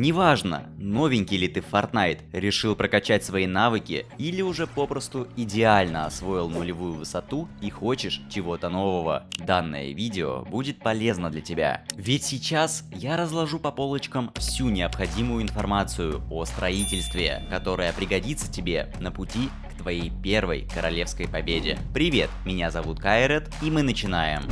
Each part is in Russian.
Неважно, новенький ли ты в Fortnite, решил прокачать свои навыки или уже попросту идеально освоил нулевую высоту и хочешь чего-то нового. Данное видео будет полезно для тебя. Ведь сейчас я разложу по полочкам всю необходимую информацию о строительстве, которая пригодится тебе на пути к твоей первой королевской победе. Привет, меня зовут Кайрет, и мы начинаем.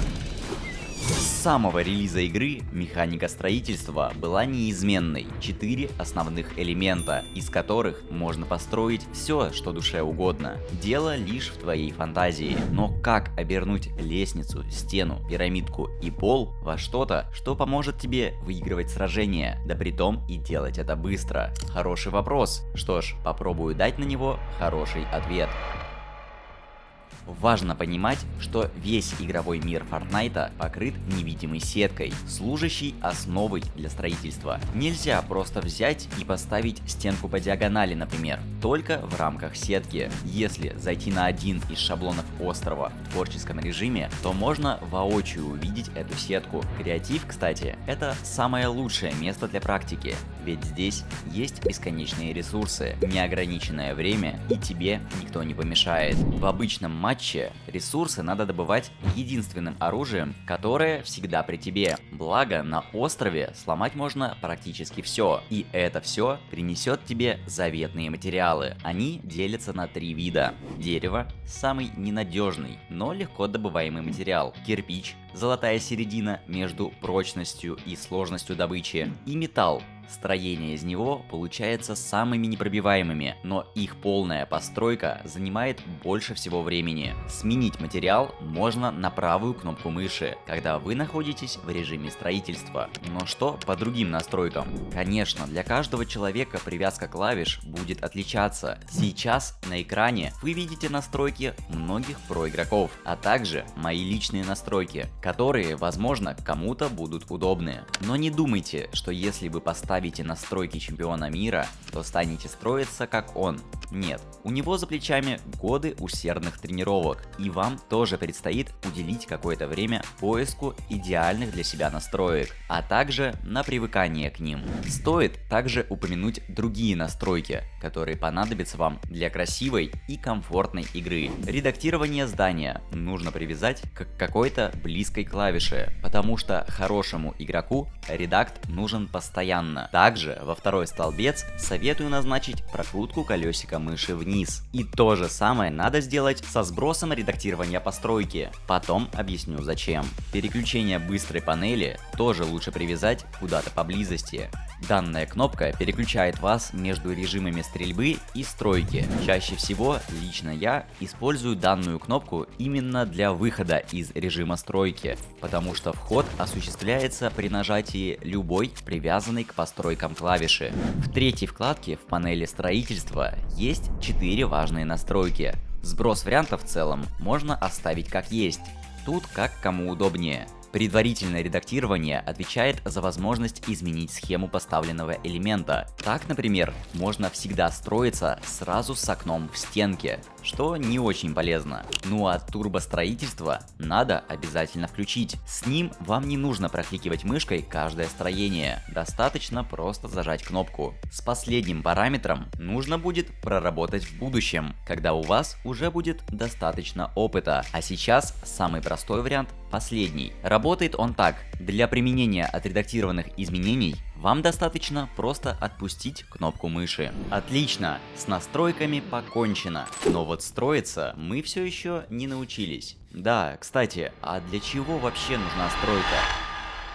С самого релиза игры механика строительства была неизменной. 4 основных элемента, из которых можно построить все, что душе угодно. Дело лишь в твоей фантазии. Но как обернуть лестницу, стену, пирамидку и пол во что-то, что поможет тебе выигрывать сражения, да притом и делать это быстро? Хороший вопрос. Что ж, попробую дать на него хороший ответ. Важно понимать, что весь игровой мир Fortnite покрыт невидимой сеткой, служащей основой для строительства. Нельзя просто взять и поставить стенку по диагонали, например, только в рамках сетки. Если зайти на один из шаблонов острова в творческом режиме, то можно воочию увидеть эту сетку. Креатив, кстати, это самое лучшее место для практики, ведь здесь есть бесконечные ресурсы, неограниченное время, и тебе никто не помешает. В обычном матче ресурсы надо добывать единственным оружием, которое всегда при тебе. Благо, на острове сломать можно практически все, и это все принесет тебе заветные материалы. Они делятся на 3 вида. Дерево – самый ненадежный, но легко добываемый материал. Кирпич – золотая середина между прочностью и сложностью добычи. И металл. Строение из него получается самыми непробиваемыми, но их полная постройка занимает больше всего времени. Сменить материал можно на правую кнопку мыши, когда вы находитесь в режиме строительства. Но что по другим настройкам? Конечно, для каждого человека привязка клавиш будет отличаться. Сейчас на экране вы видите настройки многих проигроков, а также мои личные настройки, которые, возможно, кому-то будут удобны. Но не думайте, что если вы поставите настройки чемпиона мира, то станете строиться как он. Нет, у него за плечами годы усердных тренировок, и вам тоже предстоит уделить какое-то время поиску идеальных для себя настроек, а также на привыкание к ним. Стоит также упомянуть другие настройки, которые понадобятся вам для красивой и комфортной игры. Редактирование здания нужно привязать к какой-то близкой клавише, потому что хорошему игроку редакт нужен постоянно. Также во второй столбец советую назначить прокрутку колесика мыши вниз. И то же самое надо сделать со сбросом редактирования постройки. Потом объясню зачем. Переключение быстрой панели тоже лучше привязать куда-то поблизости. Данная кнопка переключает вас между режимами стрельбы и стройки. Чаще всего лично я использую данную кнопку именно для выхода из режима стройки, потому что вход осуществляется при нажатии любой привязанной к постройкам клавиши. В третьей вкладке в панели строительства есть 4 важные настройки. Сброс вариантов в целом можно оставить как есть, тут как кому удобнее. Предварительное редактирование отвечает за возможность изменить схему поставленного элемента. Так, например, можно всегда строиться сразу с окном в стенке, что не очень полезно. Ну а турбостроительство надо обязательно включить. С ним вам не нужно прокликивать мышкой каждое строение, достаточно просто зажать кнопку. С последним параметром нужно будет проработать в будущем, когда у вас уже будет достаточно опыта. А сейчас самый простой вариант – последний. Работает он так. Для применения отредактированных изменений вам достаточно просто отпустить кнопку мыши. Отлично, с настройками покончено. Но вот строиться мы все еще не научились. Да, кстати, а для чего вообще нужна стройка?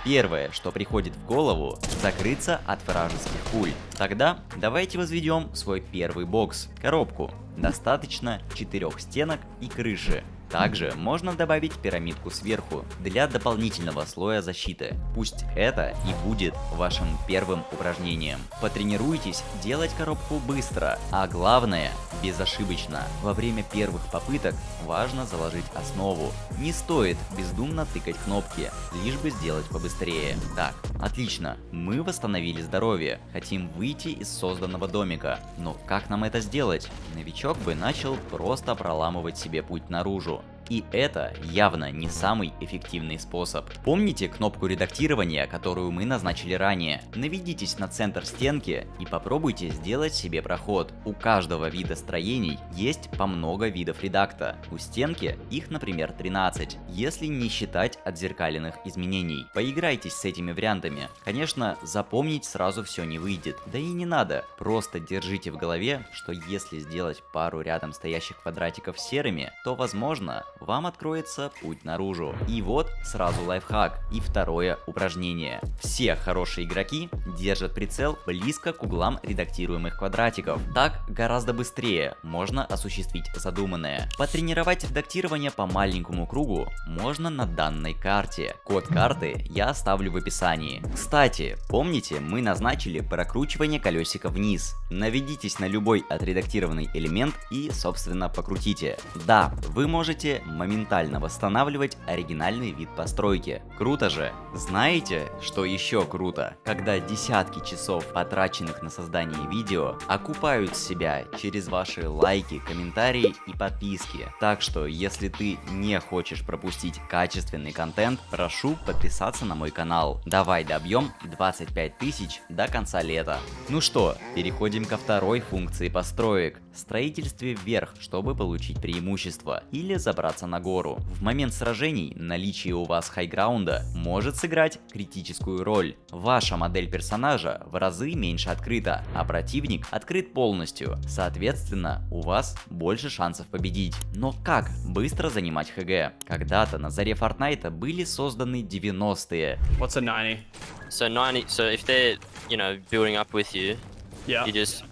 Первое, что приходит в голову – закрыться от вражеских пуль. Тогда давайте возведем свой первый бокс – коробку. Достаточно 4 стенок и крыши. Также можно добавить пирамидку сверху для дополнительного слоя защиты. Пусть это и будет вашим первым упражнением. Потренируйтесь делать коробку быстро, а главное – безошибочно. Во время первых попыток важно заложить основу. Не стоит бездумно тыкать кнопки, лишь бы сделать побыстрее. Так, отлично, мы восстановили здоровье, хотим выйти из созданного домика. Но как нам это сделать? Новичок бы начал просто проламывать себе путь наружу. И это явно не самый эффективный способ. Помните кнопку редактирования, которую мы назначили ранее? Наведитесь на центр стенки и попробуйте сделать себе проход. У каждого вида строений есть по много видов редакта. У стенки их, например, 13, если не считать отзеркаленных изменений. Поиграйтесь с этими вариантами. Конечно, запомнить сразу все не выйдет. Да и не надо. Просто держите в голове, что если сделать пару рядом стоящих квадратиков серыми, то возможно вам откроется путь наружу. И вот сразу лайфхак и второе упражнение. Все хорошие игроки держат прицел близко к углам редактируемых квадратиков. Так гораздо быстрее можно осуществить задуманное. Потренировать редактирование по маленькому кругу можно на данной карте. Код карты я оставлю в описании. Кстати, помните, мы назначили прокручивание колесика вниз. Наведитесь на любой отредактированный элемент и, собственно, покрутите. Да, вы можете моментально восстанавливать оригинальный вид постройки. Круто же! Знаете, что еще круто? Когда десятки часов, потраченных на создание видео, окупают себя через ваши лайки, комментарии и подписки. Так что, если ты не хочешь пропустить качественный контент, прошу подписаться на мой канал. Давай добьем 25 тысяч до конца лета. Ну что, переходим ко второй функции построек. Строительстве вверх, чтобы получить преимущество или забраться на гору. В момент сражений наличие у вас хайграунда может сыграть критическую роль. Ваша модель персонажа в разы меньше открыта, а противник открыт полностью. Соответственно, у вас больше шансов победить. Но как быстро занимать ХГ? Когда-то на заре Fortnite были созданы 90-е. What's a 90? So if they're, building up with you, Yeah. you just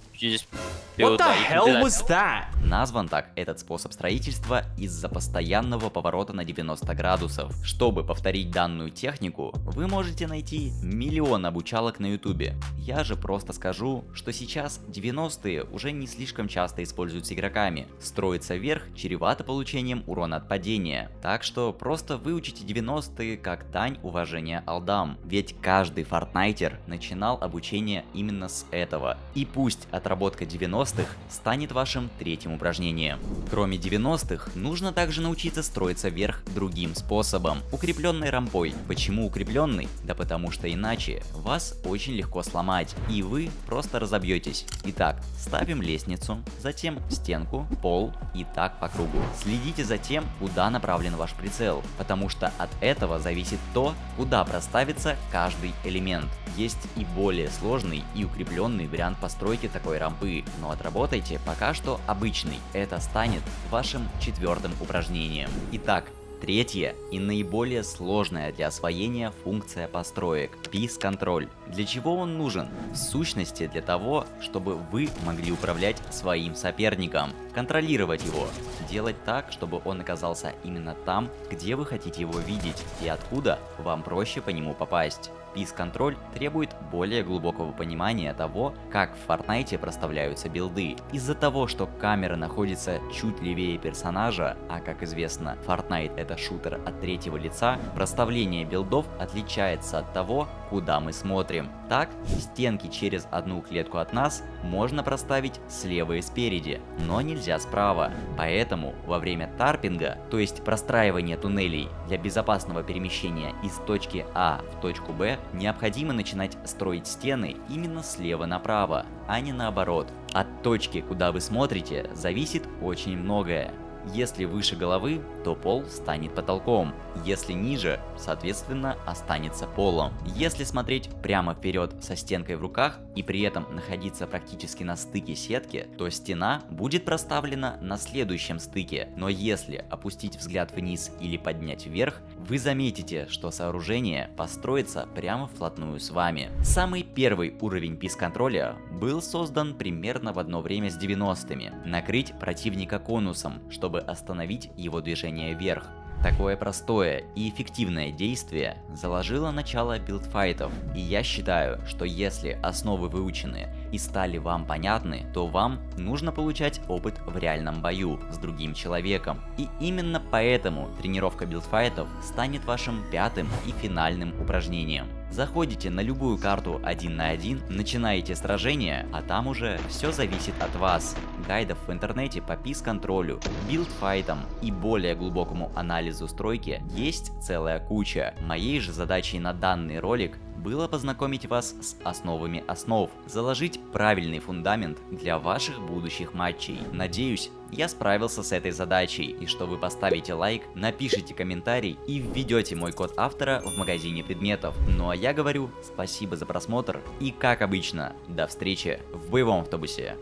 What build the like, you can hell do that. was that? Назван так этот способ строительства из-за постоянного поворота на 90 градусов. Чтобы повторить данную технику, вы можете найти миллион обучалок на ютубе. Я же просто скажу, что сейчас 90-е уже не слишком часто используются игроками. Строиться вверх чревато получением урона от падения. Так что просто выучите 90-е как дань уважения алдам. Ведь каждый фортнайтер начинал обучение именно с этого. И пусть отработка 90-х станет вашим третьим упражнением. Кроме 90-х, нужно также научиться строиться вверх другим способом. Укрепленной рампой. Почему укрепленный? Да потому что иначе вас очень легко сломать, и вы просто разобьетесь. Итак, ставим лестницу, затем стенку, пол и так по кругу. Следите за тем, куда направлен ваш прицел, потому что от этого зависит то, куда проставится каждый элемент. Есть и более сложный и укрепленный вариант постройки такой рампы, но отработайте пока что обычный. Это станет вашим четвертым упражнением. Итак, третья и наиболее сложная для освоения функция построек – Peace-контроль. Для чего он нужен? В сущности, для того, чтобы вы могли управлять своим соперником, контролировать его, делать так, чтобы он оказался именно там, где вы хотите его видеть и откуда вам проще по нему попасть. Peace-контроль требует более глубокого понимания того, как в Fortnite проставляются билды. Из-за того, что камера находится чуть левее персонажа, а как известно, Fortnite это шутер от третьего лица, проставление билдов отличается от того, куда мы смотрим. Так, стенки через одну клетку от нас можно проставить слева и спереди, но нельзя справа. Поэтому во время тарпинга, то есть простраивания туннелей для безопасного перемещения из точки А в точку Б, необходимо начинать строить стены именно слева направо, а не наоборот. От точки, куда вы смотрите, зависит очень многое. Если выше головы, то пол станет потолком. Если ниже, соответственно, останется полом. Если смотреть прямо вперед со стенкой в руках и при этом находиться практически на стыке сетки, то стена будет проставлена на следующем стыке. Но если опустить взгляд вниз или поднять вверх, вы заметите, что сооружение построится прямо вплотную с вами. Самый первый уровень Peace-контроля был создан примерно в одно время с 90-ми. Накрыть противника конусом, чтобы остановить его движение вверх. Такое простое и эффективное действие заложило начало билдфайтов, и я считаю, что если основы выучены и стали вам понятны, то вам нужно получать опыт в реальном бою с другим человеком. И именно поэтому тренировка билдфайтов станет вашим пятым и финальным упражнением. Заходите на любую карту 1 на 1, начинаете сражение, а там уже все зависит от вас. Гайдов в интернете по пис-контролю, билдфайтам и более глубокому анализу стройки есть целая куча. Моей же задачей на данный ролик было познакомить вас с основами основ, заложить правильный фундамент для ваших будущих матчей. Надеюсь, я справился с этой задачей, и что вы поставите лайк, напишите комментарий и введете мой код автора в магазине предметов. Ну а я говорю спасибо за просмотр и, как обычно, до встречи в боевом автобусе.